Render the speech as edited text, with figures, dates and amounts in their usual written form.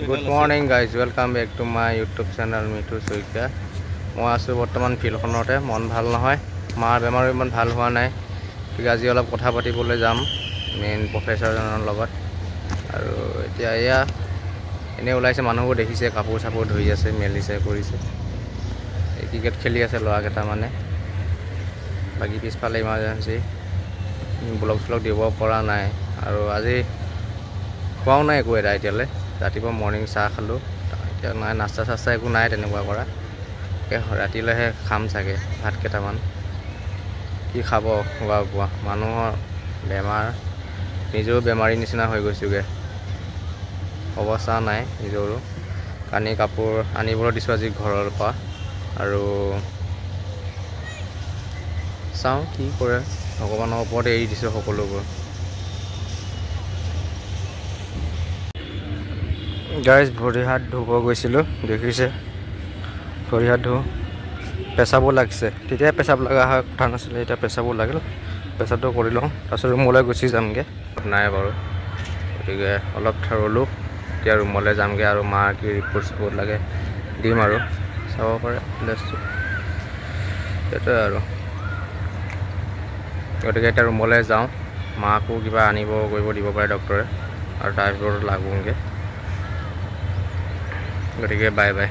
Good morning guys, welcome back to my YouTube channel Mithu Soikia. মই আছো বৰ্তমান ফিল্ডখনতে মন ভাল নহয় মাৰ বেমাৰ ইমান ভাল হোৱা নাই ঠিক আজি অলপ কথা পাতিবলৈ যাম মেইন প্ৰফেসৰজনৰ লগত আৰু এতিয়া এয়া এনে ওলাইছে মানুহবোৰ দেখিছে কাপোৰ চাপোৰ ধুই আছে মেলিছে কৰিছে এই ক্ৰিকেট খেলি আছে লৰা কেটা মানে বাকি পিছফালে ইমাৰজেন্সি ব্লগ দিব পৰা নাই আৰু আজি খোৱাও নাই একো এটা এতিয়ালে ৰাতিপুৱা মৰ্নিং চাহ খালো এতিয়া নাই নাস্তা চাস্তা একো নাই তেনেকুৱা কৰা ৰাতিলৈহে খাম চাগে ভাত কেটামান কি খাব খোৱা মানুহৰ বেমাৰ নিজেও বেমাৰী নিচিনা হৈ গৈছোগে অৱস্থা নাই নিজৰো কানি কাপোৰ আনিবলৈ দিছো আজি ঘৰৰ পৰা আৰু চাও কি কৰে ভগৱানৰ ওপৰত এৰি দিছো সকলোবোৰ গাইজ ভৰি হাত ধুব গৈছিলো দেখিছে ভৰি হাত ধু পেছাবো লাগছে তেতিয়া পেছাব লগা হয় কথা নাছিলে এটা পেছাবো লাগিল পেছাবটো কৰি লওঁ তাৰপিছত ৰুমলৈ গুচি যামগে নাই বাৰু গতিকে অলপ ৰলো এতিয়া ৰুমলৈ যামগে আৰু মাৰ কি ৰিপৰ্ট লাগে দিম আৰু চাব পাৰে সেইটো আৰু গতিকে এতিয়া ৰুমলৈ যাওঁ মাকো কিবা আনিব কৰিব দিব পাৰে ডক্টৰে আৰু তাৰ ভিতৰত লাগোগে গতিকে বাই বাই